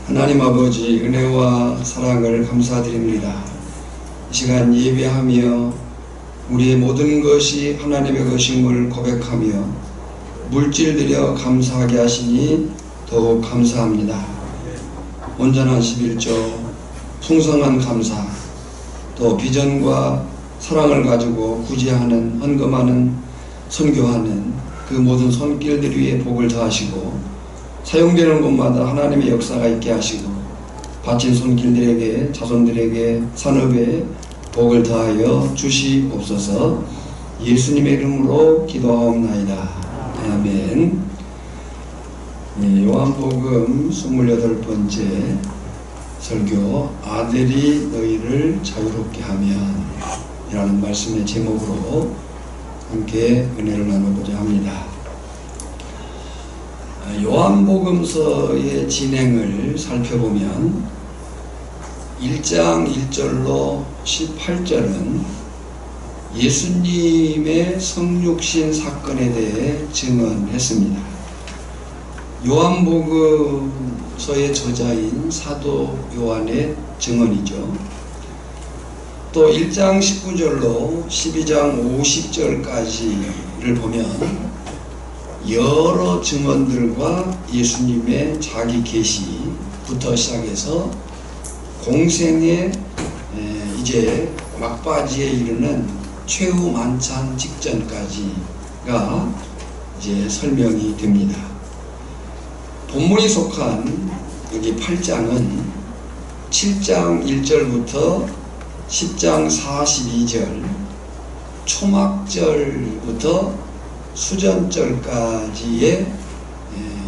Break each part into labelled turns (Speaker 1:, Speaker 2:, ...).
Speaker 1: 하나님 아버지 은혜와 사랑을 감사드립니다. 이 시간 예배하며 우리의 모든 것이 하나님의 것임을 고백하며 물질들여 감사하게 하시니 더욱 감사합니다. 온전한 11조, 풍성한 감사, 또 비전과 사랑을 가지고 구제하는, 헌금하는, 선교하는 그 모든 손길들 위에 복을 더하시고 사용되는 곳마다 하나님의 역사가 있게 하시고 바친 손길들에게, 자손들에게, 산업에 복을 더하여 주시옵소서. 예수님의 이름으로 기도하옵나이다. 아멘. 요한복음 28번째 설교, 아들이 너희를 자유롭게 하면 이라는 말씀의 제목으로 함께 은혜를 나누고자 합니다. 요한복음서의 진행을 살펴보면 1장 1절로 18절은 예수님의 성육신 사건에 대해 증언했습니다. 요한복음서의 저자인 사도 요한의 증언이죠. 또 1장 19절로 12장 50절까지를 보면 여러 증언들과 예수님의 자기 계시부터 시작해서 공생의 이제 막바지에 이르는 최후 만찬 직전까지가 이제 설명이 됩니다. 본문이 속한 여기 8장은 7장 1절부터 10장 42절, 초막절부터 수전절까지의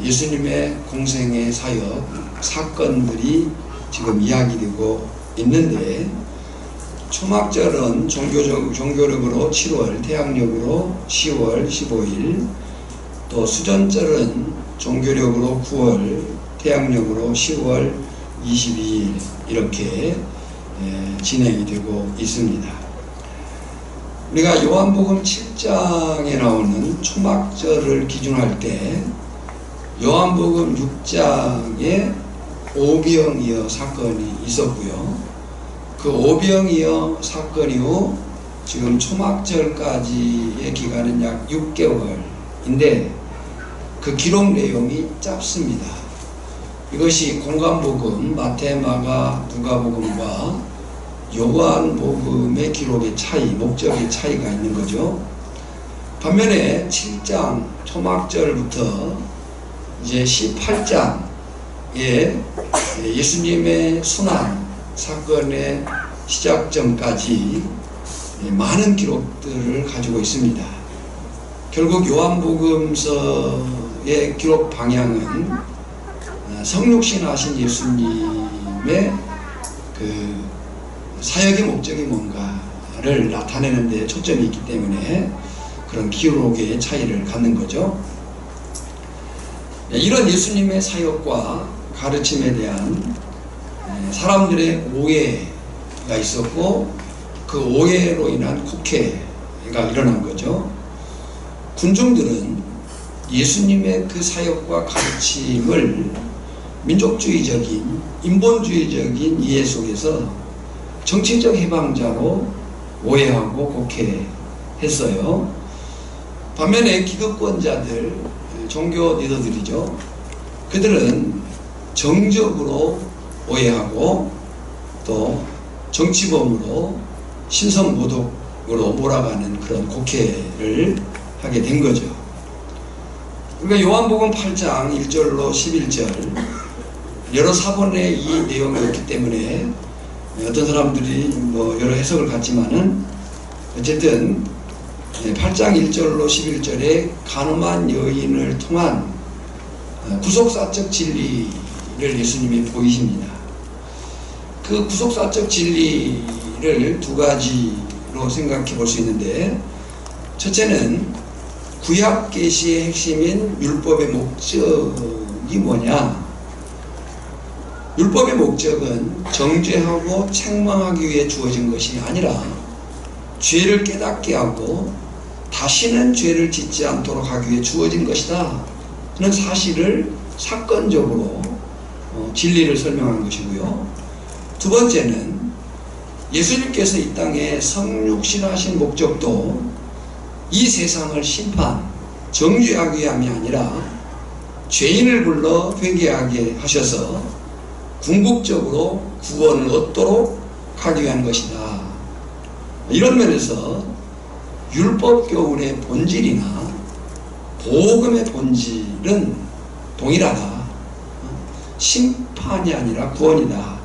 Speaker 1: 예수님의 공생의 사역 사건들이 지금 이야기되고 있는데, 초막절은 종교력으로 7월, 태양력으로 10월 15일, 또 수전절은 종교력으로 9월, 태양력으로 10월 22일 이렇게 진행이 되고 있습니다. 우리가 요한복음 7장에 나오는 초막절을 기준할 때 요한복음 6장에 오병이어 사건이 있었고요. 그 오병이어 사건 이후 지금 초막절까지의 기간은 약 6개월인데 그 기록 내용이 짧습니다. 이것이 공관복음, 마태, 마가, 누가복음과 요한복음의 기록의 차이, 목적의 차이가 있는 거죠. 반면에 7장 초막절부터 이제 18장에 예수님의 순환 사건의 시작점까지 많은 기록들을 가지고 있습니다. 결국 요한복음서의 기록 방향은 성육신하신 예수님의 그 사역의 목적이 뭔가를 나타내는 데 초점이 있기 때문에 그런 기록의 차이를 갖는 거죠. 이런 예수님의 사역과 가르침에 대한 사람들의 오해가 있었고 그 오해로 인한 곡해가 일어난 거죠. 군중들은 예수님의 그 사역과 가르침을 민족주의적인, 인본주의적인 이해 속에서 정치적 해방자로 오해하고 곡해했어요. 반면에 기득권자들, 종교 리더들이죠. 그들은 정적으로 오해하고 또 정치범으로 신성모독으로 몰아가는 그런 곡해를 하게 된 거죠. 그러니까 요한복음 8장 1절로 11절 여러 사본의 이 내용이었기 때문에 어떤 사람들이 여러 해석을 갖지만은 어쨌든 8장 1절로 11절에 간음한 여인을 통한 구속사적 진리를 예수님이 보이십니다. 그 구속사적 진리를 두 가지로 생각해 볼 수 있는데, 첫째는 구약 계시의 핵심인 율법의 목적이 뭐냐? 율법의 목적은 정죄하고 책망하기 위해 주어진 것이 아니라 죄를 깨닫게 하고 다시는 죄를 짓지 않도록 하기 위해 주어진 것이다 하는 사실을 사건적으로 진리를 설명한 것이고요. 두 번째는 예수님께서 이 땅에 성육신하신 목적도 이 세상을 심판, 정죄하기 위함이 아니라 죄인을 불러 회개하게 하셔서 궁극적으로 구원을 얻도록 하기 위한 것이다. 이런 면에서 율법 교훈의 본질이나 복음의 본질은 동일하다. 심판이 아니라 구원이다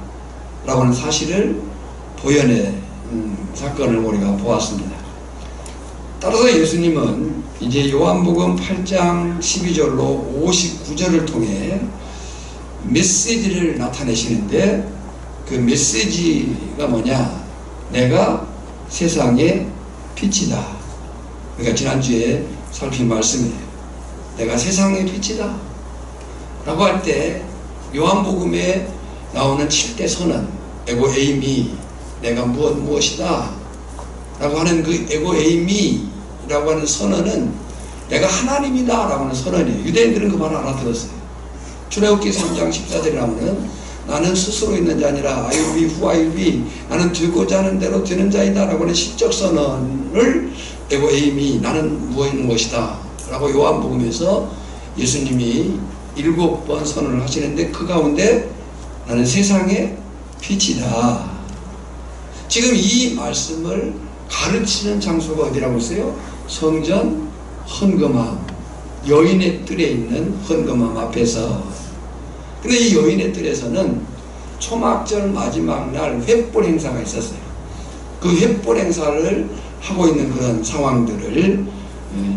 Speaker 1: 라고 하는 사실을 보여낸 사건을 우리가 보았습니다. 따라서 예수님은 이제 요한복음 8장 12절로 59절을 통해 메시지를 나타내시는데, 그 메시지가 뭐냐? 내가 세상의 빛이다. 그러니까 지난주에 살핀 말씀이에요. 내가 세상의 빛이다 라고 할 때 요한복음에 나오는 7대 선언, 에고 에이미, 내가 무엇이다 라고 하는 그 에고 에이미 라고 하는 선언은 내가 하나님이다 라고 하는 선언이에요. 유대인들은 그 말을 알아들었어요. 출애굽기 3장 14절에 나오는 나는 스스로 있는 자 아니라 I will be who I will be, 나는 되고자 하는 대로 되는 자이다 라고 하는 시적 선언을 에고 에이미, 나는 무엇이다 라고 요한복음에서 예수님이 7번 선언을 하시는데, 그 가운데 나는 세상의 빛이다. 지금 이 말씀을 가르치는 장소가 어디라고 했어요? 성전 헌금함, 여인의 뜰에 있는 헌금함 앞에서. 근데 이 여인의 뜰에서는 초막절 마지막 날 횃불 행사가 있었어요. 그 횃불 행사를 하고 있는 그런 상황들을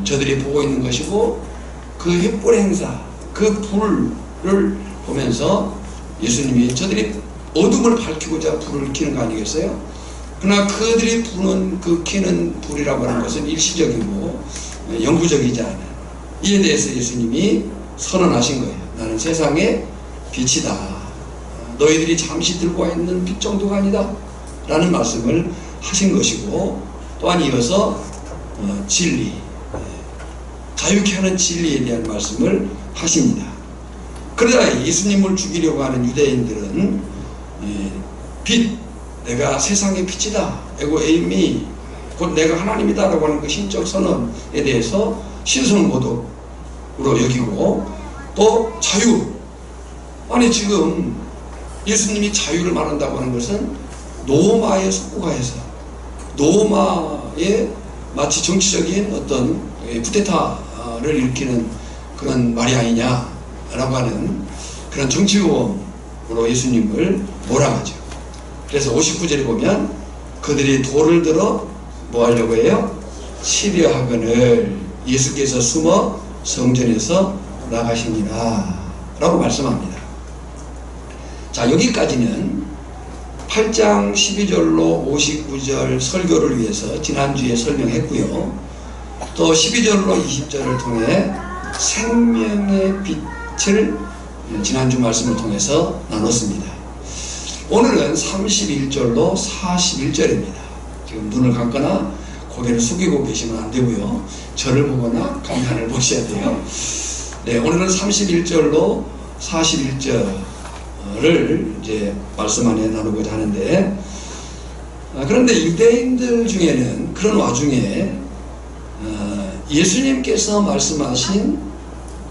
Speaker 1: 저들이 보고 있는 것이고, 그 횃불 행사, 그 불을 보면서 예수님이 저들이 어둠을 밝히고자 불을 켜는 거 아니겠어요? 그러나 그들이 부는 그 켜는 불이라고 하는 것은 일시적이고 영구적이지 않아요. 이에 대해서 예수님이 선언하신 거예요. 나는 세상의 빛이다. 너희들이 잠시 들고 있는 빛 정도가 아니다 라는 말씀을 하신 것이고, 또한 이어서 진리, 자유케 하는 진리에 대한 말씀을 하십니다. 그러나 예수님을 죽이려고 하는 유대인들은 빛, 내가 세상의 빛이다, 에고 에이미, 곧 내가 하나님이다 라고 하는 그 신적 선언에 대해서 신성모독으로 여기고, 또 자유, 아니 지금 예수님이 자유를 말한다고 하는 것은 노마에 속국하여서 노마의 마치 정치적인 어떤 쿠데타를 일으키는 그런 말이 아니냐 라고 하는 그런 정치범으로 예수님을 몰아가죠. 그래서 59절에 보면 그들이 돌을 들어 뭐 하려고 해요? 치려하거늘 예수께서 숨어 성전에서 나가시니라 라고 말씀합니다. 자, 여기까지는 8장 12절로 59절 설교를 위해서 지난주에 설명했고요. 또 12절로 20절을 통해 생명의 빛을 지난주 말씀을 통해서 나눴습니다. 오늘은 31절로 41절입니다. 지금 눈을 감거나 고개를 숙이고 계시면 안 되고요. 저를 보거나 강단을 보셔야 돼요. 네, 오늘은 31절로 41절을 이제 말씀 안에 나누고자 하는데, 그런데 유대인들 중에는 그런 와중에 예수님께서 말씀하신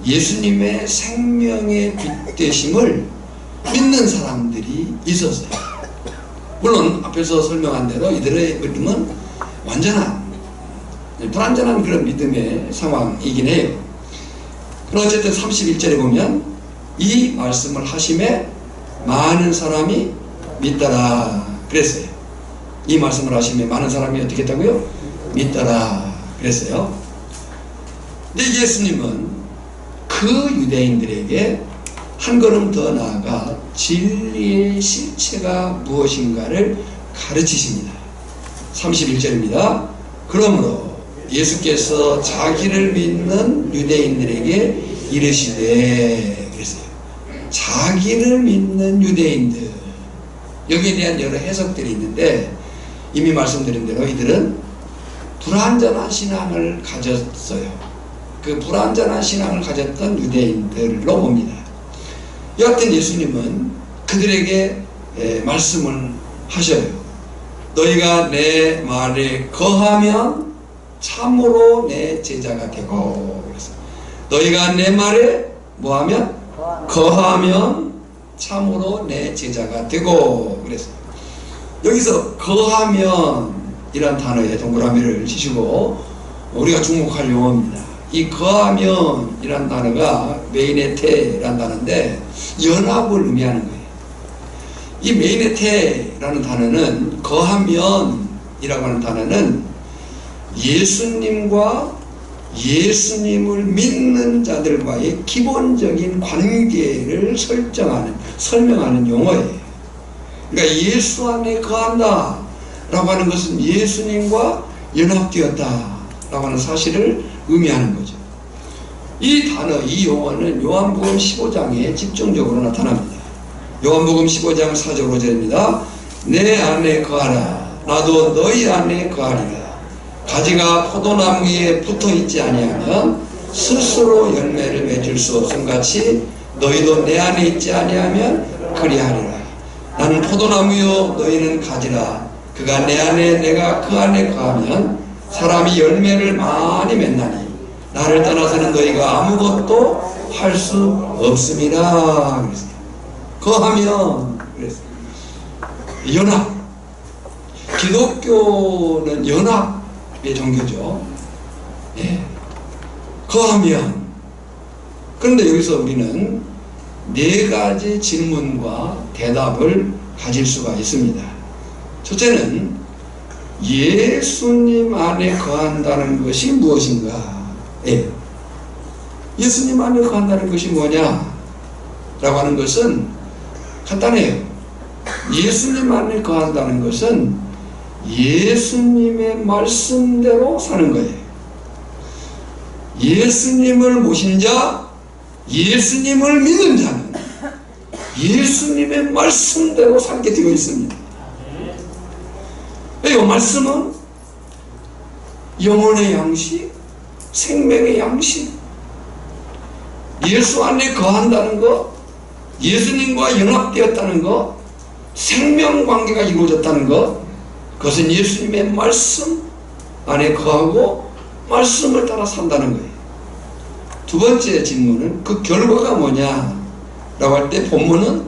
Speaker 1: 예수님의 생명의 빛 되심을 믿는 사람들이 있었어요. 물론 앞에서 설명한 대로 이들의 믿음은 완전한 불완전한 그런 믿음의 상황이긴 해요. 그러나 어쨌든 31절에 보면 이 말씀을 하심에 많은 사람이 믿더라 그랬어요. 이 말씀을 하심에 많은 사람이 어떻게 했다고요? 믿더라 그랬어요. 근데 예수님은 그 유대인들에게 한 걸음 더 나아가 진리의 실체가 무엇인가를 가르치십니다. 31절입니다. 그러므로 예수께서 자기를 믿는 유대인들에게 이르시되, 그랬어요. 자기를 믿는 유대인들, 여기에 대한 여러 해석들이 있는데, 이미 말씀드린 대로 이들은 불완전한 신앙을 가졌어요. 그 불완전한 신앙을 가졌던 유대인들로 봅니다. 여하튼 예수님은 그들에게 말씀을 하셔요. 너희가 내 말에 거하면 참으로 내 제자가 되고, 그래서 너희가 내 말에 뭐하면? 거하면 참으로 내 제자가 되고. 그래서 여기서 거하면 이란 단어에 동그라미를 치시고 우리가 주목할 용어입니다. 이 거하면 이란 단어가 메이네테라는 단어인데 연합을 의미하는 거예요. 이 메이네테라는 단어는 거하면 이라고 하는 단어는 예수님과 예수님을 믿는 자들과의 기본적인 관계를 설명하는 용어예요. 그러니까 예수 안에 거한다 라고 하는 것은 예수님과 연합되었다 라고 하는 사실을 의미하는 거죠. 이 단어, 이 용어는 요한복음 15장에 집중적으로 나타납니다. 요한복음 15장 4절 5절입니다. 내 안에 거하라 나도 너희 안에 거하리라. 가지가 포도나무에 붙어있지 아니하면 스스로 열매를 맺을 수 없음 같이 너희도 내 안에 있지 아니하면 그리하리라. 나는 포도나무요 너희는 가지라. 그가 내 안에 내가 그 안에 거하면 사람이 열매를 많이 맺나니 나를 떠나서는 너희가 아무것도 할 수 없음이라. 그랬어요. 거하면 그랬어요. 연합. 기독교는 연합의 종교죠. 예. 거하면. 그런데 여기서 우리는 네 가지 질문과 대답을 가질 수가 있습니다. 첫째는 예수님 안에 거한다는 것이 무엇인가? 예. 예수님 안에 거한다는 것이 뭐냐? 라고 하는 것은 간단해요. 예수님 안에 거한다는 것은 예수님의 말씀대로 사는 거예요. 예수님을 모신 자, 예수님을 믿는 자는 예수님의 말씀대로 살게 되어 있습니다. 이 말씀은 영혼의 양식, 생명의 양식, 예수 안에 거한다는 것, 예수님과 연합되었다는 것, 생명관계가 이루어졌다는 것, 그것은 예수님의 말씀 안에 거하고 말씀을 따라 산다는 거예요. 두 번째 질문은 그 결과가 뭐냐 라고 할 때 본문은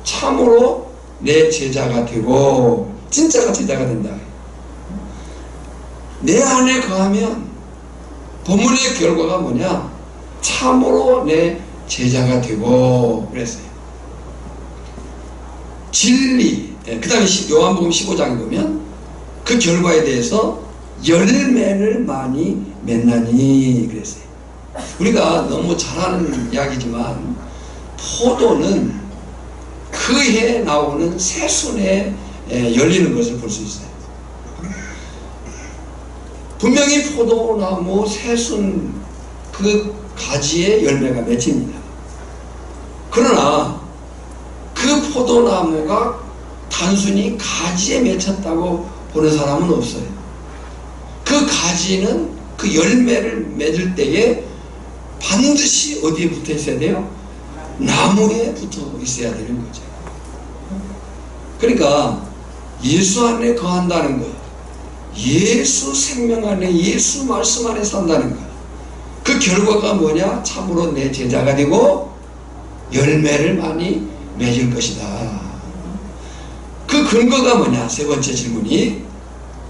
Speaker 1: 참으로 내 제자가 되고 진짜가 제자가 된다. 내 안에 거하면 본문의 결과가 뭐냐? 참으로 내 제자가 되고 그랬어요. 진리. 그 다음에 요한복음 15장에 보면 그 결과에 대해서 열매를 많이 맺나니 그랬어요. 우리가 너무 잘 아는 이야기지만 포도는 그 해에 나오는 새순에 열리는 것을 볼 수 있어요. 분명히 포도나무 새순 그 가지에 열매가 맺힙니다. 그러나 그 포도나무가 단순히 가지에 맺혔다고 보는 사람은 없어요. 그 가지는 그 열매를 맺을 때에 반드시 어디에 붙어 있어야 돼요? 나무에 붙어 있어야 되는 거죠. 그러니까 예수 안에 거한다는 것, 예수 생명 안에, 예수 말씀 안에 산다는 것, 그 결과가 뭐냐? 참으로 내 제자가 되고 열매를 많이 맺을 것이다. 그 근거가 뭐냐? 세 번째 질문이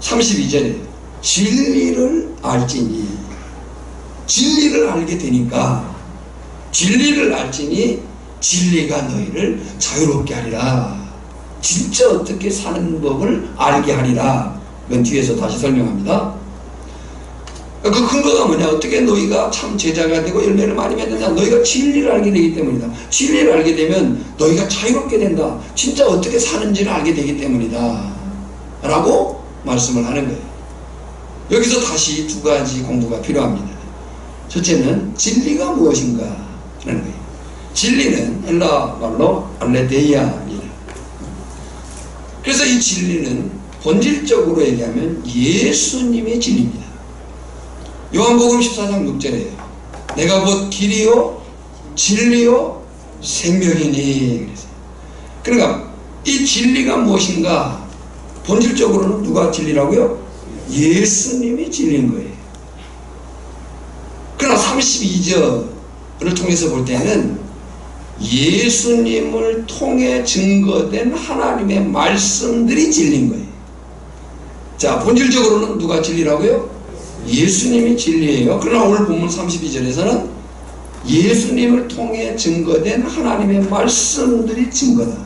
Speaker 1: 32절에 진리를 알지니, 진리를 알게 되니까 진리를 알지니 진리가 너희를 자유롭게 하리라. 진짜 어떻게 사는 법을 알게 하리라. 맨 뒤에서 다시 설명합니다. 그 근거가 뭐냐? 어떻게 너희가 참 제자가 되고 열매를 많이 맺느냐? 너희가 진리를 알게 되기 때문이다. 진리를 알게 되면 너희가 자유롭게 된다. 진짜 어떻게 사는지를 알게 되기 때문이다 라고 말씀을 하는 거예요. 여기서 다시 두 가지 공부가 필요합니다. 첫째는 진리가 무엇인가 라는 거예요. 진리는 헬라 말로 알레데이아입니다. 그래서 이 진리는 본질적으로 얘기하면 예수님의 진리입니다. 요한복음 14장 6절에 내가 곧 길이요 진리요 생명이니. 그러니까 이 진리가 무엇인가? 본질적으로는 누가 진리라고요? 예수님이 진리인 거예요. 그러나 32절을 통해서 볼 때는 예수님을 통해 증거된 하나님의 말씀들이 진리인 거예요. 자, 본질적으로는 누가 진리라고요? 예수님이 진리예요. 그러나 오늘 본문 32절에서는 예수님을 통해 증거된 하나님의 말씀들이 증거다.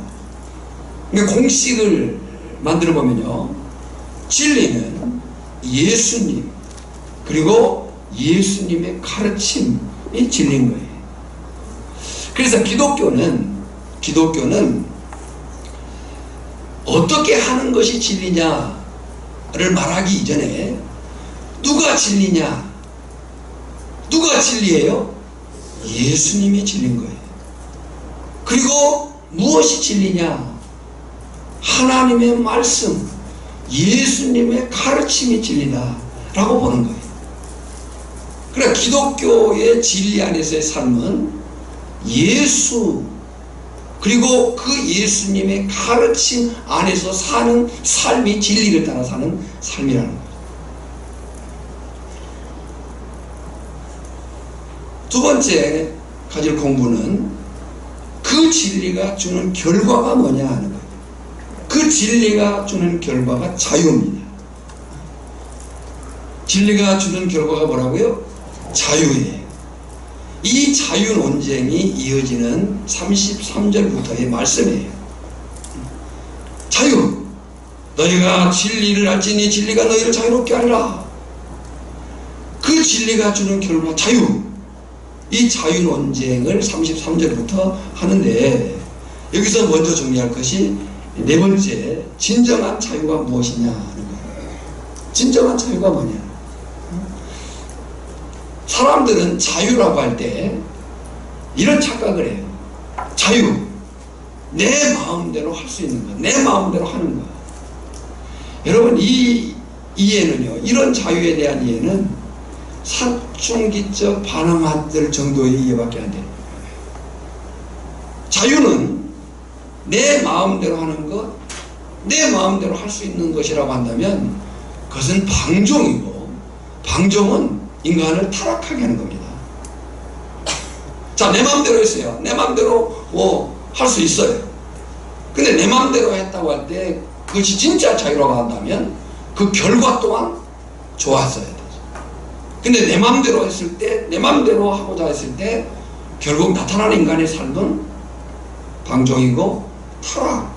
Speaker 1: 그러니까 공식을 만들어 보면요, 진리는 예수님 그리고 예수님의 가르침이 진리인 거예요. 그래서 기독교는 어떻게 하는 것이 진리냐를 말하기 이전에 누가 진리냐? 누가 진리예요? 예수님이 진리인 거예요. 그리고 무엇이 진리냐? 하나님의 말씀, 예수님의 가르침이 진리다 라고 보는 거예요. 그러니까 기독교의 진리 안에서의 삶은 예수 그리고 그 예수님의 가르침 안에서 사는 삶이 진리를 따라 사는 삶이라는 거예요. 두 번째 가질 공부는 그 진리가 주는 결과가 뭐냐 하는 거예요. 그 진리가 주는 결과가 자유입니다. 진리가 주는 결과가 뭐라고요? 자유예요. 이 자유 논쟁이 이어지는 33절부터의 말씀이에요. 자유, 너희가 진리를 알지니 진리가 너희를 자유롭게 하리라. 그 진리가 주는 결과 자유, 이 자유 논쟁을 33절부터 하는데, 여기서 먼저 정리할 것이 네 번째, 진정한 자유가 무엇이냐 하는 거예요. 진정한 자유가 뭐냐? 사람들은 자유라고 할 때 이런 착각을 해요. 자유, 내 마음대로 할 수 있는 것, 내 마음대로 하는 것. 여러분, 이 이해는요, 이런 자유에 대한 이해는 사춘기적 반항아들 정도의 이해밖에 안 돼요. 자유는 내 마음대로 하는 것, 내 마음대로 할 수 있는 것이라고 한다면 그것은 방종이고, 방종은 인간을 타락하게 하는 겁니다. 자, 내 마음대로 했어요. 내 마음대로 할 수 있어요. 근데 내 마음대로 했다고 할 때 그것이 진짜 자유라고 한다면 그 결과 또한 좋았어야 되죠. 근데 내 마음대로 했을 때, 내 마음대로 하고자 했을 때 결국 나타나는 인간의 삶은 방종이고 타락.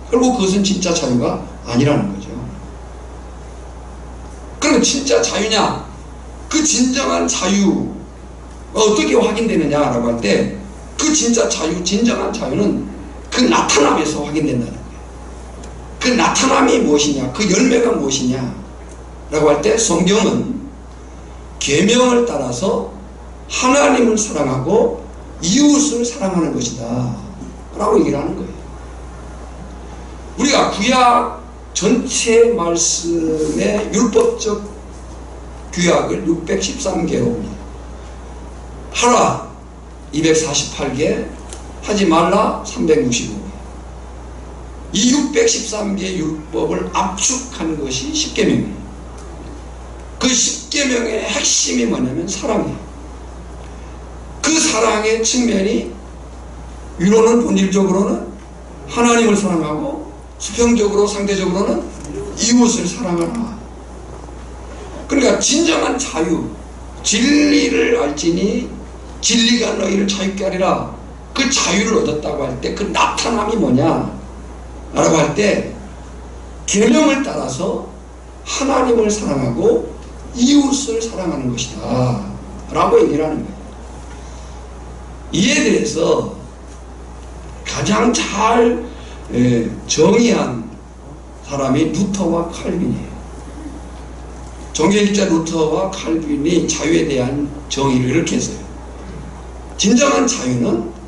Speaker 1: 결국 그것은 진짜 자유가 아니라는 거죠. 그러면 진짜 자유냐? 그 진정한 자유 어떻게 확인되느냐라고 할 때 그 진짜 자유, 진정한 자유는 그 나타남에서 확인된다는 거예요. 그 나타남이 무엇이냐, 그 열매가 무엇이냐 라고 할 때 성경은 계명을 따라서 하나님을 사랑하고 이웃을 사랑하는 것이다 라고 얘기를 하는 거예요. 우리가 구약 전체 말씀의 율법적 규약을 613개로 봅니다. 하라 248개, 하지 말라 365개. 이 613개 율법을 압축한 것이 10계명이에요. 그 10계명의 핵심이 뭐냐면 사랑이에요. 그 사랑의 측면이 위로는 본질적으로는 하나님을 사랑하고, 수평적으로 상대적으로는 이웃을 사랑하라. 그러니까 진정한 자유, 진리를 알지니 진리가 너희를 자유케 하리라. 그 자유를 얻었다고 할 때 그 나타남이 뭐냐 라고 할 때 계명을 따라서 하나님을 사랑하고 이웃을 사랑하는 것이다 라고 얘기를 하는 거예요. 이에 대해서 가장 잘 정의한 사람이 루터와 칼빈이에요. 종교일자 루터와 칼빈이 자유에 대한 정의를 이렇게 했어요. 진정한 자유는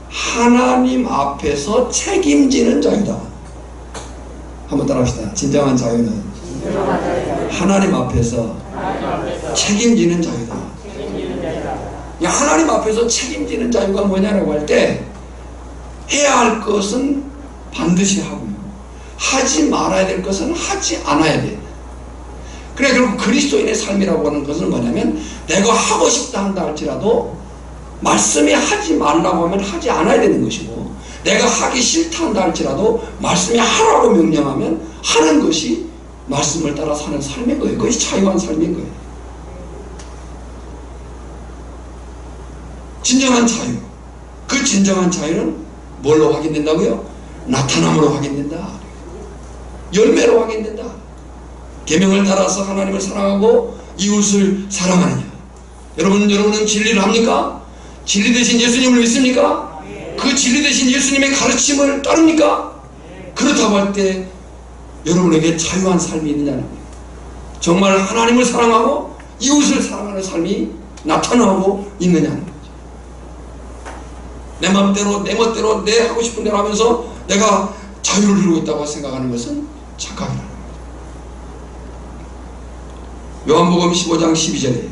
Speaker 1: 하나님 앞에서 책임지는 자유다. 한번 따라합시다. 진정한 자유는 하나님 앞에서 책임지는 자유다. 하나님 앞에서 책임지는 자유가 뭐냐라고 할 때, 해야 할 것은 반드시 하고요, 하지 말아야 될 것은 하지 않아야 돼. 그래, 결국 그리스도인의 삶이라고 하는 것은 뭐냐면, 내가 하고 싶다 한다 할지라도 말씀이 하지 말라고 하면 하지 않아야 되는 것이고, 내가 하기 싫다 한다 할지라도 말씀이 하라고 명령하면 하는 것이 말씀을 따라 사는 삶인 거예요. 그것이 자유한 삶인 거예요. 진정한 자유. 그 진정한 자유는 뭘로 확인된다고요? 나타남으로 확인된다. 열매로 확인된다. 계명을 따라서 하나님을 사랑하고 이웃을 사랑하느냐. 여러분은 진리를 합니까? 진리 되신 예수님을 믿습니까? 그 진리 되신 예수님의 가르침을 따릅니까? 그렇다고 할 때 여러분에게 자유한 삶이 있느냐는 거예요. 정말 하나님을 사랑하고 이웃을 사랑하는 삶이 나타나고 있느냐는 거죠. 내 맘대로 내 멋대로 내 하고 싶은 대로 하면서 내가 자유를 누리고 있다고 생각하는 것은 착각이라는 거예요. 요한복음 15장 12절에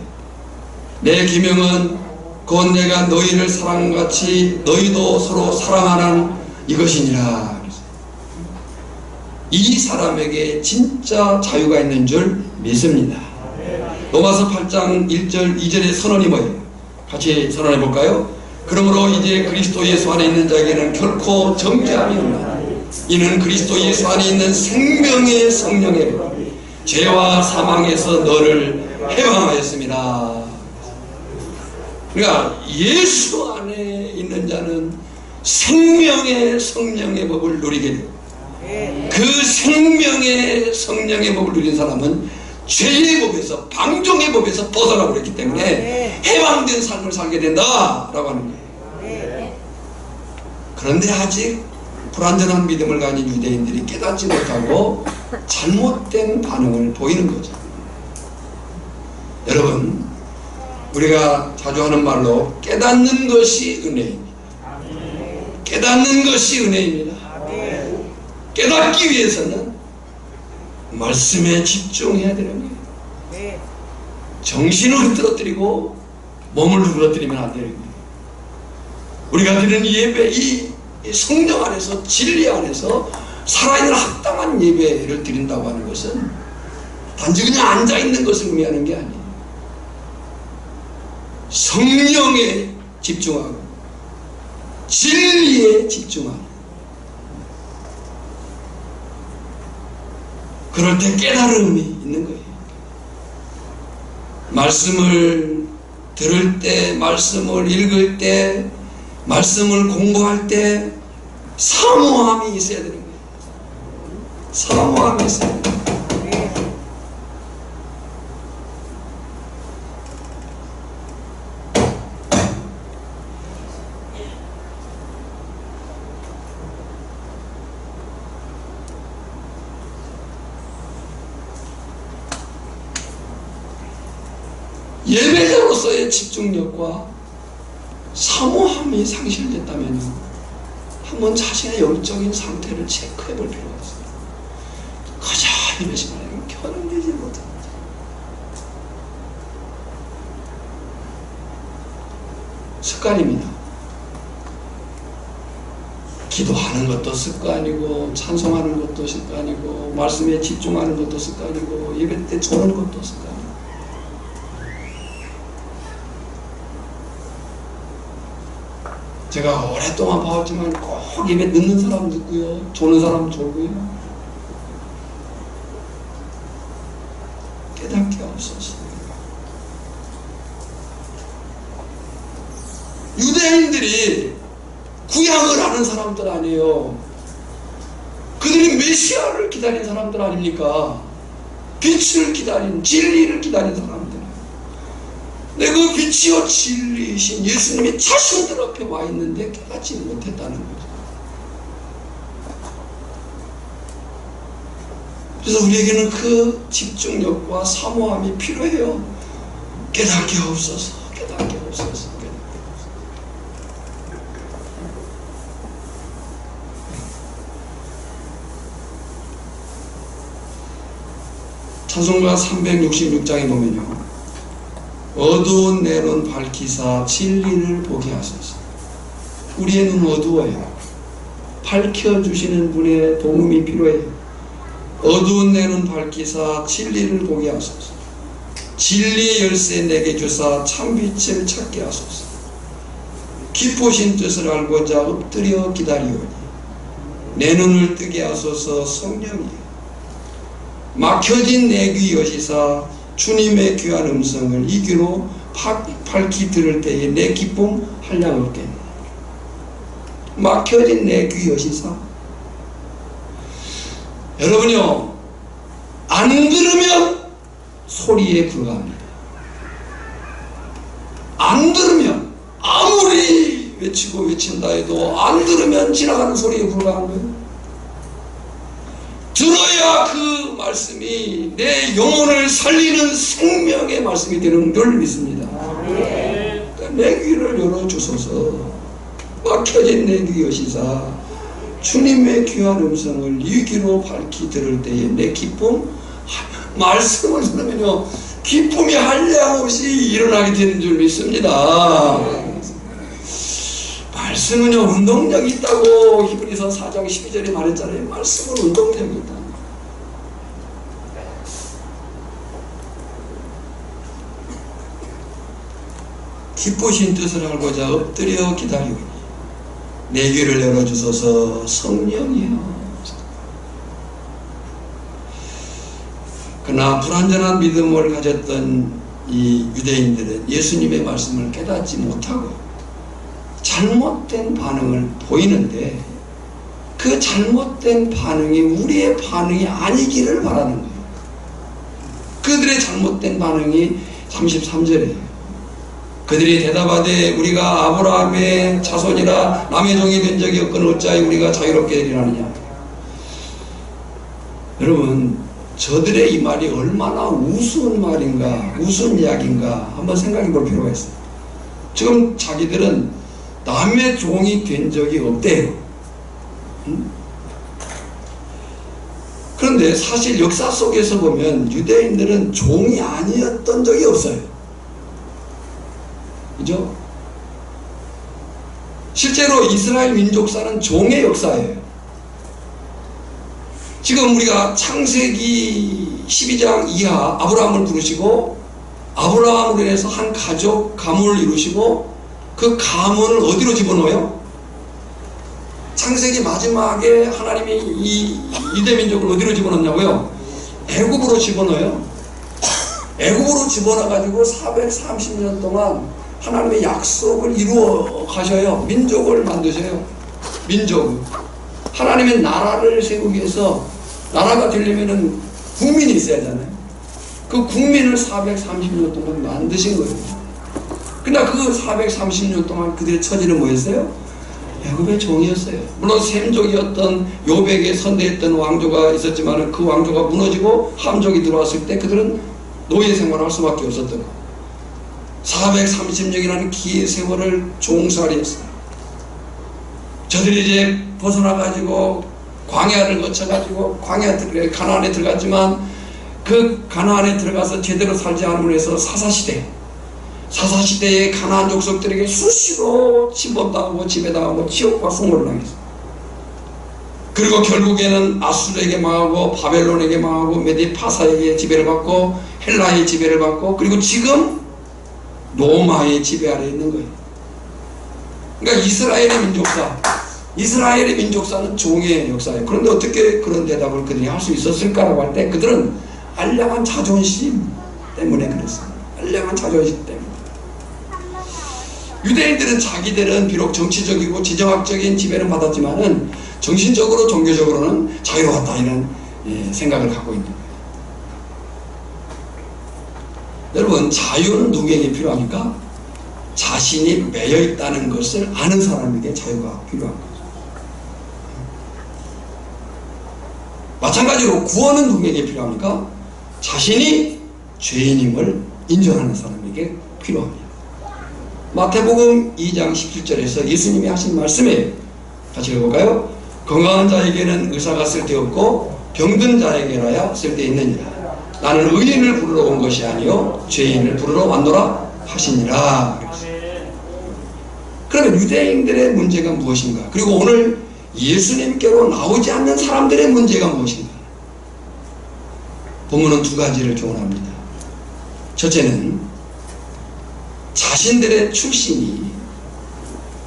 Speaker 1: 내 계명은 곧 내가 너희를 사랑같이 너희도 서로 사랑하는 이것이니라. 이 사람에게 진짜 자유가 있는 줄 믿습니다. 로마서 8장 1절 2절의 선언이 뭐예요? 같이 선언해 볼까요? 그러므로 이제 그리스도 예수 안에 있는 자에게는 결코 정죄함이 없나. 이는 그리스도 예수 안에 있는 생명의 성령의 죄와 사망에서 너를 해방하였습니다. 그러니까 예수 안에 있는 자는 생명의 성령의 법을 누리게 돼요. 그 생명의 성령의 법을 누린 사람은 죄의 법에서, 방종의 법에서 벗어나고 있기 때문에 해방된 삶을 살게 된다라고 하는 거예요. 그런데 아직 불완전한 믿음을 가진 유대인들이 깨닫지 못하고 잘못된 반응을 보이는 거죠. 여러분, 우리가 자주 하는 말로 깨닫는 것이 은혜입니다. 깨닫는 것이 은혜입니다. 깨닫기 위해서는 말씀에 집중해야 되는 거예요. 정신을 흐트러뜨리고 몸을 흐트러뜨리면 안 되는 거예요. 우리가 드리는 예배, 이 성령 안에서, 진리 안에서 살아있는 합당한 예배를 드린다고 하는 것은 단지 그냥 앉아있는 것을 의미하는 게 아니에요. 성령에 집중하고 진리에 집중하고, 그럴 때 깨달음이 있는 거예요. 말씀을 들을 때, 말씀을 읽을 때, 말씀을 공부할 때 사모함이 있어야 되는 거예요. 사모함이 있어야 되는 거예요. 예배자로서의 집중력과 사모함이 상실됐다면요, 한번 자신의 영적인 상태를 체크해 볼 필요가 있어요. 가자 이러시면 견디지 못합니다. 습관입니다. 기도하는 것도 습관이고, 찬송하는 것도 습관이고, 말씀에 집중하는 것도 습관이고, 예배 때 조는 것도 습관이고. 제가 오랫동안 봐왔지만 꼭 예배 늦는 사람 늦고요, 조는 사람 조고요. 깨닫게 없었어요. 유대인들이 구약을 아는 사람들 아니에요. 그들이 메시아를 기다린 사람들 아닙니까? 빛을 기다린, 진리를 기다린 사람들. 근데 그 빛이요 진리이신 예수님이 자신들 앞에 와 있는데 깨닫지 못했다는 거죠. 그래서 우리에게는 그 집중력과 사모함이 필요해요. 깨닫게 없어서, 깨닫게 없어서. 찬송가 366장에 보면요, 어두운 내 눈 밝히사 진리를 보게 하소서. 우리의 눈 어두워요. 밝혀주시는 분의 도움이 필요해요. 어두운 내 눈 밝히사 진리를 보게 하소서. 진리의 열쇠 내게 주사 참빛을 찾게 하소서. 깊으신 뜻을 알고자 엎드려 기다리오니 내 눈을 뜨게 하소서. 성령이여, 막혀진 내 귀 여시사 주님의 귀한 음성을 이 귀로 밝히 들을 때에 내 기쁨 한량없겠네. 막혀진 내 귀 여시사. 여러분요, 안 들으면 소리에 불과합니다. 안 들으면 아무리 외치고 외친다 해도 안 들으면 지나가는 소리에 불과한 거예요. 들어야 그 말씀이 내 영혼을 살리는 생명의 말씀이 되는 줄 믿습니다. 그러니까 내 귀를 열어주소서. 막혀진 내 귀 여시사 주님의 귀한 음성을 이 귀로 밝히 들을 때에 내 기쁨, 말씀을 들으면요 기쁨이 한량없이 일어나게 되는 줄 믿습니다. 말씀은요 운동력이 있다고 히브리서 4장 12절에 말했잖아요. 말씀은 운동력이 있다. 기쁘신 뜻을 알고자 엎드려 기다리오니 내 귀를 열어주소서. 성령이여. 그러나 불완전한 믿음을 가졌던 이 유대인들은 예수님의 말씀을 깨닫지 못하고 잘못된 반응을 보이는데 그 잘못된 반응이 우리의 반응이 아니기를 바라는 거예요. 그들의 잘못된 반응이 33절이에요. 그들이 대답하되 우리가 아브라함의 자손이라 남의 종이 된 적이 없거늘 어찌하여 우리가 자유롭게 되리라느냐. 여러분, 저들의 이 말이 얼마나 우스운 말인가, 우스운 이야기인가 한번 생각해 볼 필요가 있어요. 지금 자기들은 남의 종이 된 적이 없대요. 그런데 사실 역사 속에서 보면 유대인들은 종이 아니었던 적이 없어요. 그죠? 실제로 이스라엘 민족사는 종의 역사예요. 지금 우리가 창세기 12장 이하 아브라함을 부르시고 아브라함으로 인해서 한 가족 가문을 이루시고 그 가문을 어디로 집어넣어요? 창세기 마지막에 하나님이 이 유대민족을 어디로 집어넣냐고요? 애굽으로 집어넣어요. 애굽으로 집어넣어가지고 430년 동안 하나님의 약속을 이루어 가셔요. 민족을 만드셔요. 민족. 하나님의 나라를 세우기 위해서 나라가 되려면은 국민이 있어야 하잖아요. 그 국민을 430년 동안 만드신 거예요. 그러나 그 430년 동안 그들의 처지는 뭐였어요? 애굽의 종이었어요. 물론 셈족이었던 요백에 선대했던 왕조가 있었지만 그 왕조가 무너지고 함족이 들어왔을 때 그들은 노예 생활을 할 수밖에 없었던 거예요. 430년이라는 긴 세월을 종살이 했어요. 저들이 이제 벗어나가지고 광야를 거쳐가지고 가나안에 들어갔지만 그 가나안에 들어가서 제대로 살지 않음으로 해서 사사시대의 가나안 족속들에게 수시로 침범당하고 지배당하고 지옥과 수모를 당했어요. 그리고 결국에는 아수르에게 망하고 바벨론에게 망하고 메디파사에게 지배를 받고 헬라의 지배를 받고 그리고 지금 로마의 지배 아래 있는 거예요. 그러니까 이스라엘의 민족사는 종의 역사예요. 그런데 어떻게 그런 대답을 그들이 할 수 있었을까라고 할 때 그들은 알량한 자존심 때문에 그랬어요. 알량한 자존심 때문에. 유대인들은 자기들은 비록 정치적이고 지정학적인 지배는 받았지만은 정신적으로 종교적으로는 자유로웠다 이런 생각을 갖고 있는 거예요. 여러분, 자유는 누구에게 필요합니까? 자신이 매여 있다는 것을 아는 사람에게 자유가 필요한 거죠. 마찬가지로 구원은 누구에게 필요합니까? 자신이 죄인임을 인정하는 사람에게 필요합니다. 마태복음 2장 17절에서 예수님이 하신 말씀에 같이 읽어볼까요? 건강한 자에게는 의사가 쓸데없고 병든 자에게라야 쓸데있느니라. 나는 의인을 부르러 온 것이 아니요 죄인을 부르러 왔노라. 하시니라. 그러면 유대인들의 문제가 무엇인가? 그리고 오늘 예수님께로 나오지 않는 사람들의 문제가 무엇인가? 본문은 두 가지를 교훈합니다. 첫째는 자신들의 출신이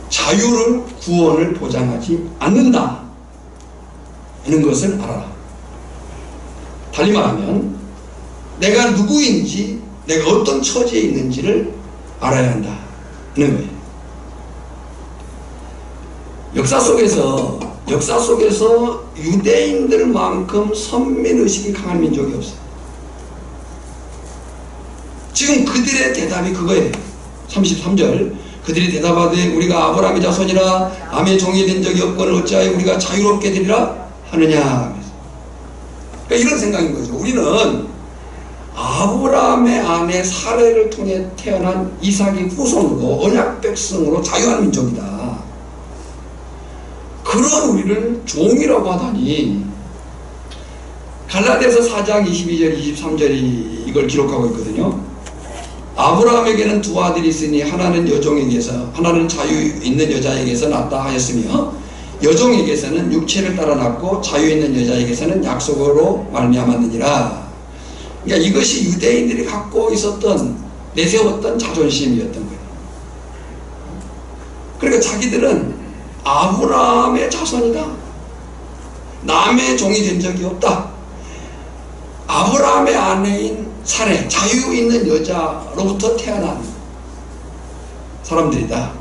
Speaker 1: 자유를, 구원을 보장하지 않는다 하는 것을 알아라. 달리 말하면 내가 누구인지, 내가 어떤 처지에 있는지를 알아야 한다 하는 거예요. 역사 속에서 유대인들만큼 선민의식이 강한 민족이 없어요. 지금 그들의 대답이 그거예요. 33절 그들이 대답하되 우리가 아브라함의 자손이라 남의 종이 된 적이 없거늘 어찌하여 우리가 자유롭게 되리라 하느냐. 그러니까 이런 생각인 거죠. 우리는 아브라함의 아내 사레를 통해 태어난 이삭의 후손으로 언약 백성으로 자유한 민족이다. 그런 우리를 종이라고 하다니. 갈라디아서 4장 22절 23절이 이걸 기록하고 있거든요. 아브라함에게는 두 아들이 있으니 하나는 여종에게서, 하나는 자유 있는 여자에게서 낳았다 하였으며 여종에게서는 육체를 따라 낳고 자유 있는 여자에게서는 약속으로 말미암았느니라. 그러니까 이것이 유대인들이 갖고 있었던, 내세웠던 자존심이었던 거예요. 그러니까 자기들은 아브라함의 자손이다. 남의 종이 된 적이 없다. 아브라함의 아내인 사레, 자유 있는 여자로부터 태어난 사람들이다.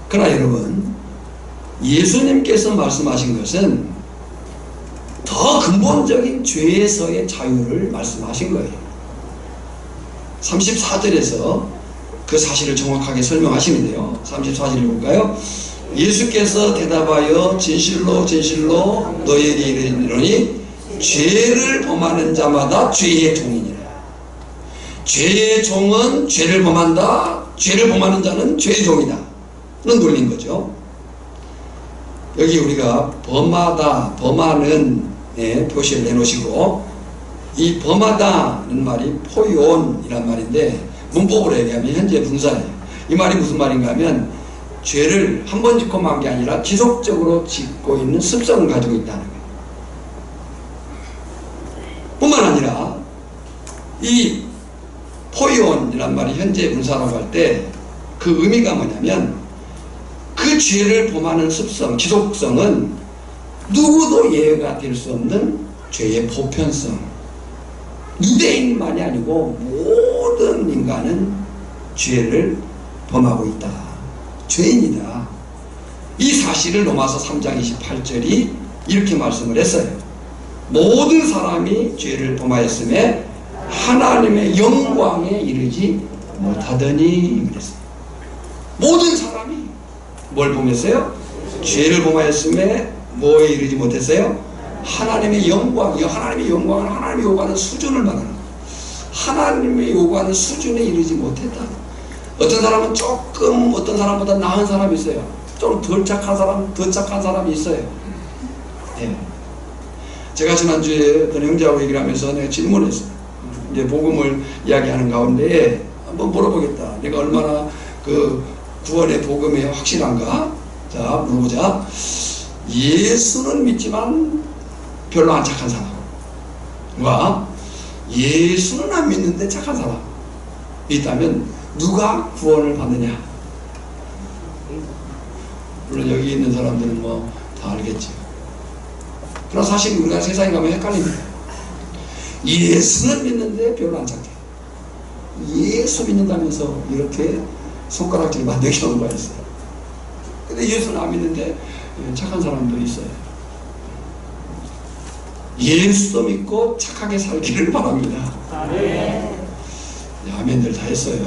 Speaker 1: 그러나 여러분, 예수님께서 말씀하신 것은 더 근본적인 죄에서의 자유를 말씀하신 거예요. 34절에서 그 사실을 정확하게 설명하시는데요. 34절 볼까요? 예수께서 대답하여 진실로 진실로 너희에게 이르노니 죄를 범하는 자마다 죄의 종이니라. 죄의 종은 죄를 범한다. 죄를 범하는 자는 죄의 종이다. 는 논리인 거죠. 여기 우리가 범하다, 범하는 표시를 해놓으시고, 이 범하다는 말이 포이온이란 말인데 문법으로 얘기하면 현재 분사예요. 이 말이 무슨 말인가 하면 죄를 한 번 짓고 만 게 아니라 지속적으로 짓고 있는 습성을 가지고 있다는 거예요. 뿐만 아니라 이 포이온이란 말이 현재 분사라고 할 때 그 의미가 뭐냐면 그 죄를 범하는 습성, 지속성은 누구도 예외가 될 수 없는 죄의 보편성. 유대인만이 아니고 모든 인간은 죄를 범하고 있다. 죄인이다. 이 사실을 로마서 3장 28절이 이렇게 말씀을 했어요. 모든 사람이 죄를 범하였음에 하나님의 영광에 이르지 못하더니 그랬어요. 모든 사람이 뭘 범했어요? 죄를 범하였음에 뭐에 이르지 못했어요? 하나님의 영광. 이 하나님의 영광은 하나님이 요구하는 수준을 말하는 거예요. 하나님이 요구하는 수준에 이르지 못했다. 어떤 사람은 조금 어떤 사람보다 나은 사람이 있어요. 좀 덜 착한 사람, 더 착한 사람이 있어요. 네. 제가 지난주에 어떤 형제하고 얘기를 하면서 내가 질문했어요. 이제 복음을 이야기하는 가운데 한번 물어보겠다. 내가 얼마나 그 구원의 복음에 확실한가? 자, 물어보자. 예수는 믿지만 별로 안 착한 사람과 예수는 안 믿는데 착한 사람이 있다면 누가 구원을 받느냐? 물론 여기 있는 사람들은 뭐 다 알겠죠. 그러나 사실 우리가 세상에 가면 헷갈립니다. 예수는 믿는데 별로 안 착해. 예수 믿는다면서 이렇게 손가락질 만들게 하는 거가 있어요. 근데 예수는 안 믿는데 착한 사람도 있어요. 예수도 믿고 착하게 살기를 바랍니다. 아멘. 아멘들 다 했어요.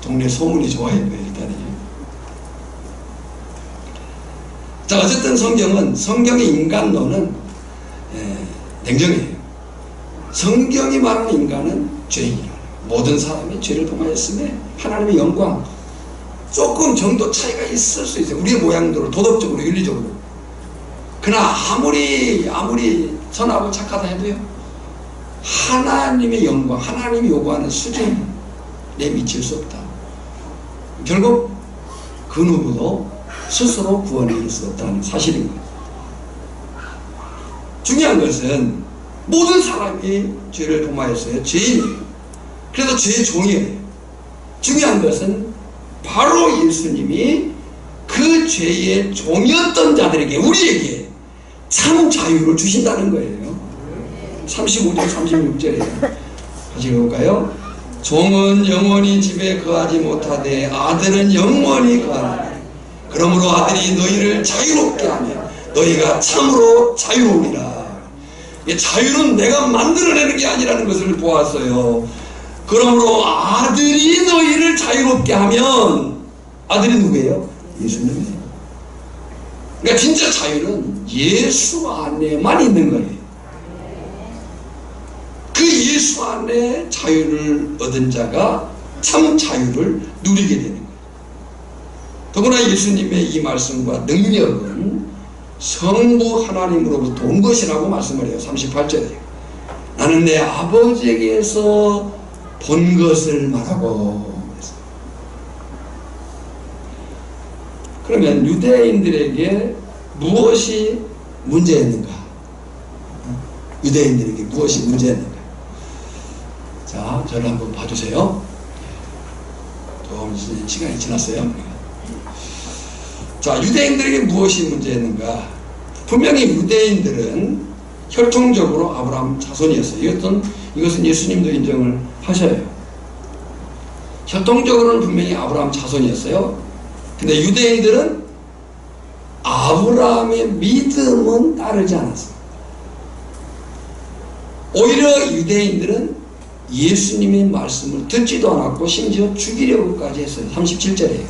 Speaker 1: 동네 소문이 좋아요. 일단은. 자, 어쨌든 성경의 인간론은 냉정해요. 성경이 말하는 인간은 죄인이라. 모든 사람이 죄를 범하였음에 하나님의 영광, 조금 정도 차이가 있을 수 있어요. 우리의 모양대로, 도덕적으로, 윤리적으로. 그러나 아무리 선하고 착하다 해도요, 하나님의 영광, 하나님이 요구하는 수준에 미칠 수 없다. 결국 그 누구도 스스로 구원에 이를 수 없다는 사실인 거예요. 중요한 것은 모든 사람이 죄를 범하였어요. 죄인이에요. 그래서 죄의 종이에요. 중요한 것은 바로 예수님이 그 죄의 종이었던 자들에게, 우리에게 참 자유를 주신다는 거예요. 35절 36절에 같이 읽어볼까요? 종은 영원히 집에 거하지 못하되 아들은 영원히 거하라. 그러므로 아들이 너희를 자유롭게 하며 너희가 참으로 자유로우리라. 자유는 내가 만들어내는 게 아니라는 것을 보았어요. 그러므로 아들이 너희를 자유롭게 하면, 아들이 누구예요? 예수님이에요. 그러니까 진짜 자유는 예수 안에만 있는 거예요. 그 예수 안에 자유를 얻은 자가 참 자유를 누리게 되는 거예요. 더구나 예수님의 이 말씀과 능력은 성부 하나님으로부터 온 것이라고 말씀을 해요. 38절에 나는 내 아버지에게서 본 것을 말하고. 그러면 유대인들에게 무엇이 문제였는가? 유대인들에게 무엇이 문제였는가? 자, 저를 한번 봐주세요. 좀 시간이 지났어요. 자, 유대인들에게 무엇이 문제였는가? 분명히 유대인들은 혈통적으로 아브라함 자손이었어요. 이것은 예수님도 인정을 하셔요. 혈통적으로는 분명히 아브라함 자손이었어요. 근데 유대인들은 아브라함의 믿음은 따르지 않았어요. 오히려 유대인들은 예수님의 말씀을 듣지도 않았고 심지어 죽이려고까지 했어요. 37절에요.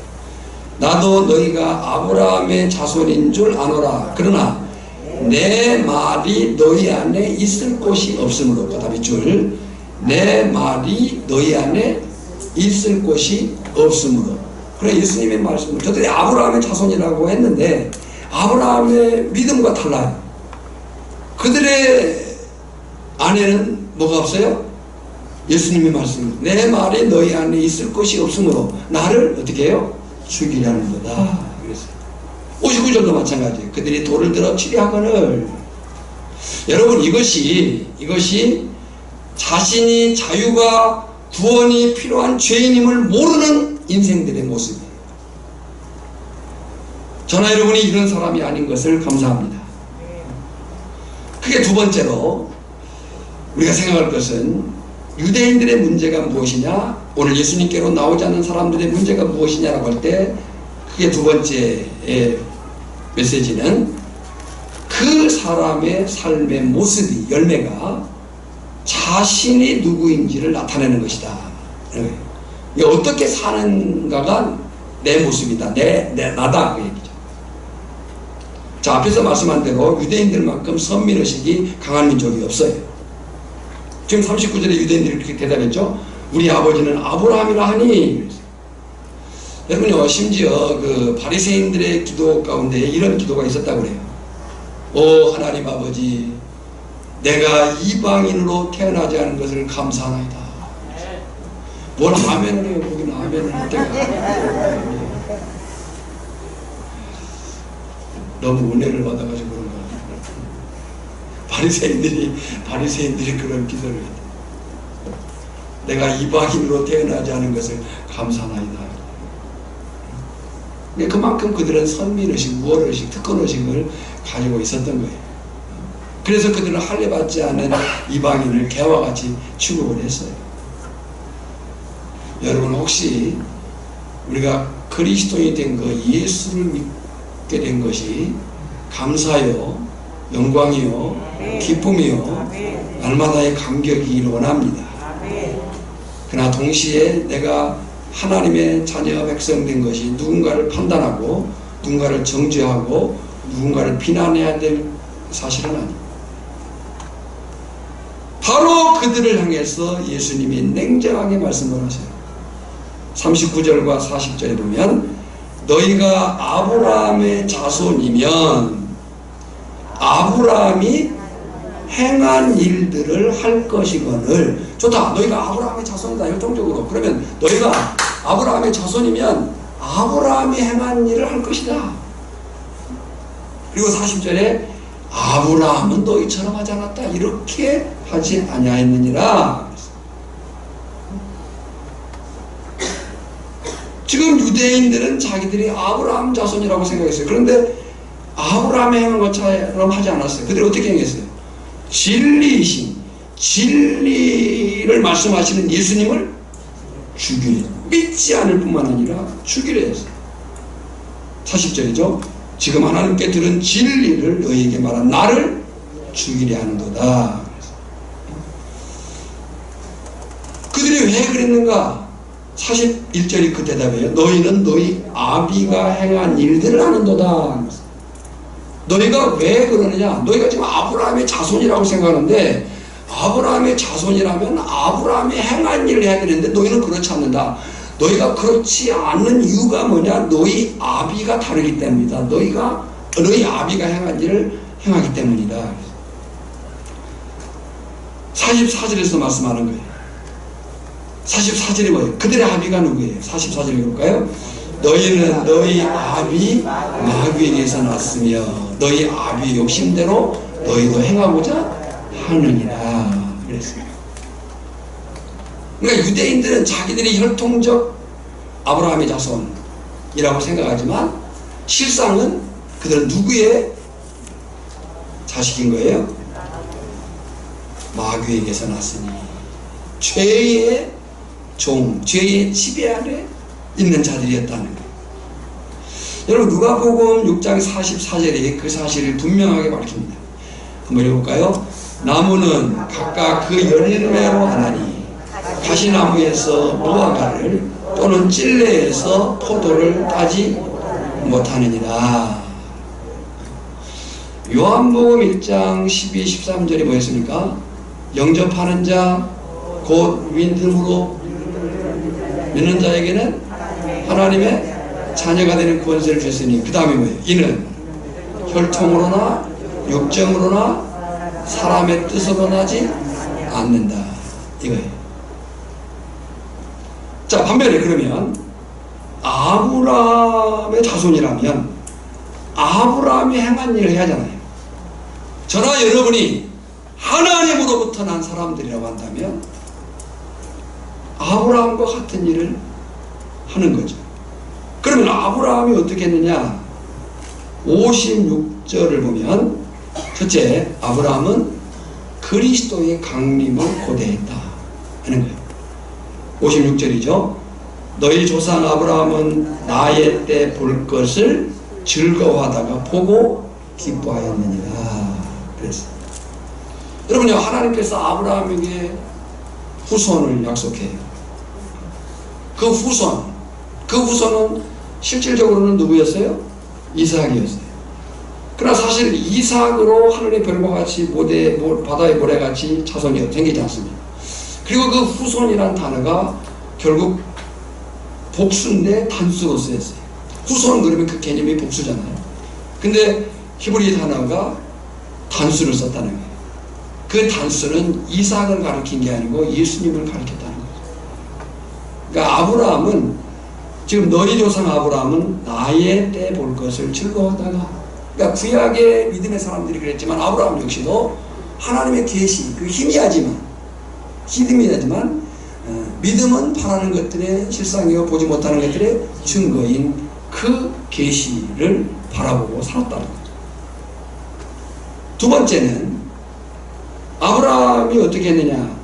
Speaker 1: 나도 너희가 아브라함의 자손인 줄 아노라. 그러나 내 말이 너희 안에 있을 곳이 없으므로. 그 다음에 줄. 내 말이 너희 안에 있을 곳이 없으므로. 그래, 예수님의 말씀을 저들이 아브라함의 자손이라고 했는데 아브라함의 믿음과 달라요. 그들의 안에는 뭐가 없어요? 예수님의 말씀. 내 말이 너희 안에 있을 것이 없으므로 나를 어떻게 해요? 죽이려는 거다. 그랬어요. 59절도 마찬가지예요. 그들이 돌을 들어 치려하거늘. 여러분, 이것이 자신이 자유가 구원이 필요한 죄인임을 모르는 인생들의 모습이에요. 저나 여러분이 이런 사람이 아닌 것을 감사합니다. 크게 두 번째로 우리가 생각할 것은 유대인들의 문제가 무엇이냐, 오늘 예수님께로 나오지 않는 사람들의 문제가 무엇이냐라고 할 때 크게 두 번째의 메시지는 그 사람의 삶의 모습이, 열매가 자신이 누구인지를 나타내는 것이다. 어떻게 사는가가 내 모습이다. 나다. 그 얘기죠. 자, 앞에서 말씀한 대로 유대인들만큼 선민의식이 강한 민족이 없어요. 지금 39절에 유대인들이 그렇게 대답했죠. 우리 아버지는 아브라함이라 하니. 여러분요, 심지어 그 바리새인들의 기도 가운데 이런 기도가 있었다고 그래요. 오 하나님 아버지, 내가 이방인으로 태어나지 않은 것을 감사하나이다. 뭘 아멘을 해요. 거기는 아멘을 할 때가 너무 은혜를 받아가지고 그런 거야. 바리새인들이 그런 기도를 했다. 내가 이방인으로 태어나지 않은 것을 감사하나이다. 그만큼 그들은 선민의식, 무언의식, 특권의식을 가지고 있었던 거예요. 그래서 그들은 할례받지 않은 이방인을 개와 같이 취급을 했어요. 여러분, 혹시 우리가 그리스도인이 된 거, 예수를 믿게 된 것이 감사요, 영광이요, 기쁨이요, 날마다의 감격이길 원합니다. 그러나 동시에 내가 하나님의 자녀 백성 된 것이 누군가를 판단하고 누군가를 정죄하고 누군가를 비난해야 될 사실은 아닙니다. 바로 그들을 향해서 예수님이 냉정하게 말씀을 하세요. 39절과 40절에 보면 너희가 아브라함의 자손이면 아브라함이 행한 일들을 할 것이거늘. 좋다. 너희가 아브라함의 자손이다. 혈통적으로. 그러면 너희가 아브라함의 자손이면 아브라함이 행한 일을 할 것이다. 그리고 40절에 아브라함은 너희처럼 하지 않았다. 이렇게 하지 아니하였느니라. 지금 유대인들은 자기들이 아브라함 자손이라고 생각했어요. 그런데 아브라함이 행한 것처럼 하지 않았어요. 그들이 어떻게 행했어요? 진리이신, 진리를 말씀하시는 예수님을 죽이려, 믿지 않을 뿐만 아니라 죽이려 했어요. 40절이죠. 지금 하나님께 들은 진리를 너희에게 말한 나를 죽이려 하는도다. 그들이 왜 그랬는가? 41절이 그 대답이에요. 너희는 너희 아비가 행한 일들을 하는도다. 너희가 왜 그러느냐? 너희가 지금 아브라함의 자손이라고 생각하는데, 아브라함의 자손이라면 아브라함이 행한 일을 해야 되는데 너희는 그렇지 않는다. 너희가 그렇지 않는 이유가 뭐냐? 너희 아비가 다르기 때문이다. 너희 아비가 행한 일을 행하기 때문이다. 44절에서 말씀하는 거예요. 44절이 뭐예요? 그들의 아비가 누구예요? 44절 읽을까요? 너희는 너희 아비 마귀에게서 났으며 너희 아비 욕심대로 너희도 행하고자 하느니라. 그랬습니다. 그러니까 유대인들은 자기들이 혈통적 아브라함의 자손이라고 생각하지만 실상은 그들은 누구의 자식인 거예요? 마귀에게서 났으니 죄의 종, 죄의 지배 아래 있는 자들이었다는 거예요. 여러분 누가복음 6장 44절에 그 사실을 분명하게 밝힙니다. 한번 읽어볼까요? 나무는 각각 그 열매로 하나니 가시나무에서 무화과를 또는 찔레에서 포도를 따지 못하느니라. 요한복음 1장 12, 13절이 뭐였습니까? 영접하는 자 곧 믿음으로 믿는 자에게는 하나님의 자녀가 되는 권세를 주셨으니 그 다음에 뭐예요? 이는 혈통으로나 육정으로나 사람의 뜻으로 나지 않는다. 이거예요. 자, 반면에 그러면 아브라함의 자손이라면 아브라함이 행한 일을 해야 하잖아요. 저나 여러분이 하나님으로부터 난 사람들이라고 한다면 아브라함과 같은 일을 하는 거죠. 그러면 아브라함이 어떻게 했느냐? 56절을 보면 첫째, 아브라함은 그리스도의 강림을 고대했다 하는 거예요. 56절이죠. 너희 조상 아브라함은 나의 때 볼 것을 즐거워하다가 보고 기뻐하였느니라 그랬어요. 여러분요, 하나님께서 아브라함에게 후손을 약속해요. 그 후손은 실질적으로는 누구였어요? 이삭이었어요. 그러나 사실 이삭으로 하늘의 별과 같이 바다의 모래같이 자손이 생기지 않습니다. 그리고 그 후손이란 단어가 결국 복수인데 단수로 쓰였어요. 후손 그러면 그 개념이 복수잖아요. 근데 히브리 단어가 단수를 썼다는 거예요. 그 단수는 이삭을 가리킨 게 아니고 예수님을 가리켰다는 거예요. 그러니까 아브라함은 지금 너희 조상 아브라함은 나의 때 볼 것을 즐거워하다가, 그러니까 구약의 믿음의 사람들이 그랬지만 아브라함 역시도 하나님의 계시, 그 희미하지만 믿음은 바라는 것들의 실상이요 보지 못하는 것들의 증거인 그 계시를 바라보고 살았다는 거죠. 두 번째는 아브라함이 어떻게 했느냐?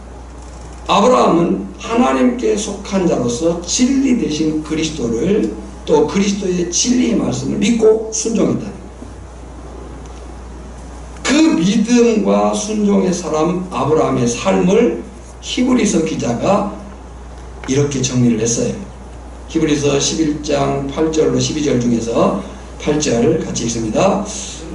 Speaker 1: 아브라함은 하나님께 속한 자로서 진리 되신 그리스도를, 또 그리스도의 진리의 말씀을 믿고 순종했다는 거예요. 그 믿음과 순종의 사람 아브라함의 삶을 히브리서 기자가 이렇게 정리를 했어요. 히브리서 11장 8절로 12절 중에서 8절 같이 읽습니다.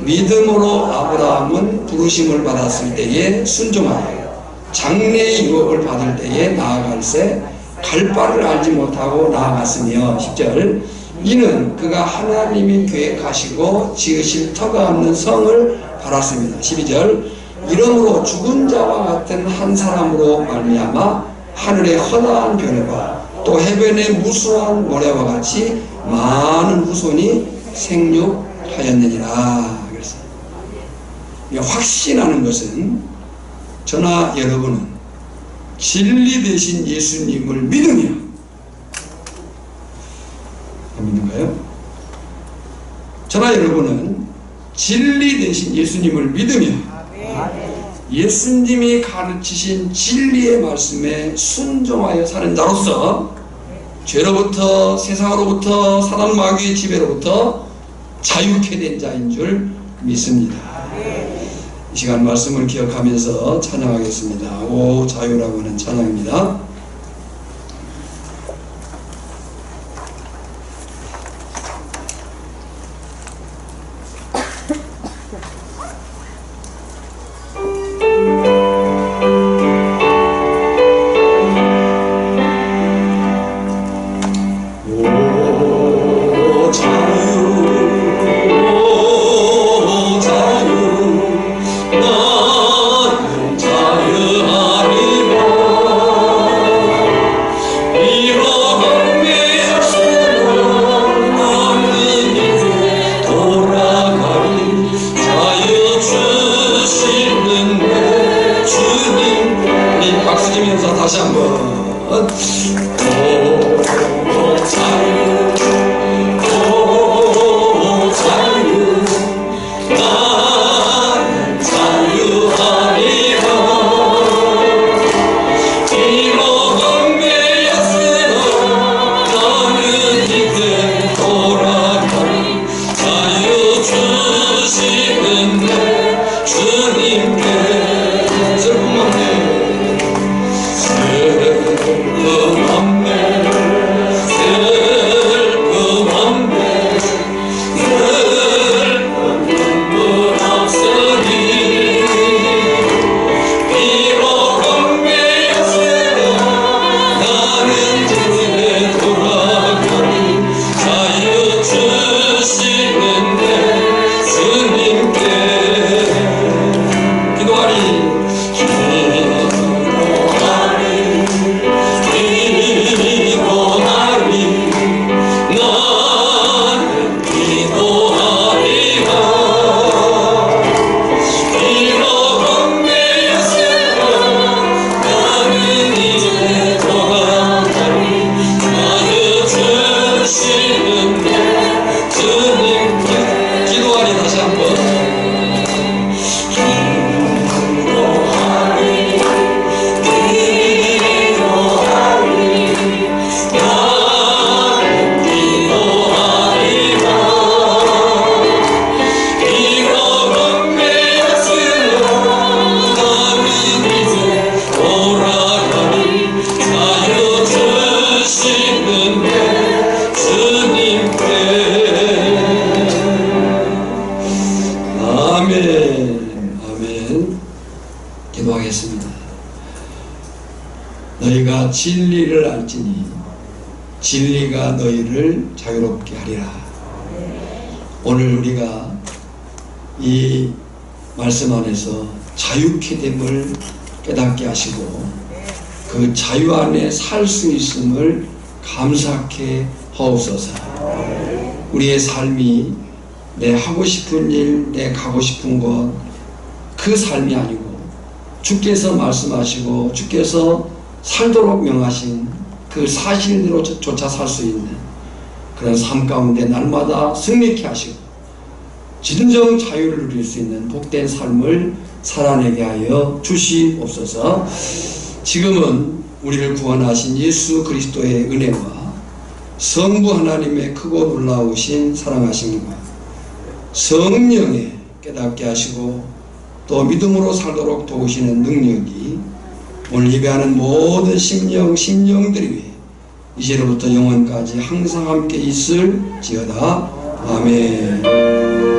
Speaker 1: 믿음으로 아브라함은 부르심을 받았을 때에 순종하여 장래의 유업을 받을 때에 나아갈새 갈 바를 알지 못하고 나아갔으며 10절 이는 그가 하나님이 계획하시고 지으실 터가 없는 성을 바랐습니다. 12절 이러므로 죽은 자와 같은 한 사람으로 말미암아 하늘의 허다한 별과 또 해변의 무수한 모래와 같이 많은 후손이 생육하였느니라. 그래서 확신하는 것은 저나 여러분은 진리 되신 예수님을 믿으며, 믿는가요? 저나 여러분은 진리 되신 예수님을 믿으며 예수님이 가르치신 진리의 말씀에 순종하여 사는 자로서 죄로부터, 세상으로부터, 사단 마귀의 지배로부터 자유케 된 자인 줄 믿습니다. 이 시간 말씀을 기억하면서 찬양하겠습니다. 오 자유라고 하는 찬양입니다. 다시 한번 기도하겠습니다. 너희가 진리를 알지니 진리가 너희를 자유롭게 하리라. 오늘 우리가 이 말씀 안에서 자유케 됨을 깨닫게 하시고 그 자유 안에 살 수 있음을 감사케 하옵소서. 우리의 삶이 내 하고 싶은 일, 내 가고 싶은 곳, 그 삶이 아니고 주께서 말씀하시고 주께서 살도록 명하신 그 사실대로조차 살 수 있는 그런 삶 가운데 날마다 승리케 하시고 진정 자유를 누릴 수 있는 복된 삶을 살아내게 하여 주시옵소서. 지금은 우리를 구원하신 예수 그리스도의 은혜와 성부 하나님의 크고 놀라우신 사랑하심과 성령의 깨닫게 하시고 또 믿음으로 살도록 도우시는 능력이 오늘 예배하는 모든 심령들이 위해 이제로부터 영원까지 항상 함께 있을지어다. 아멘.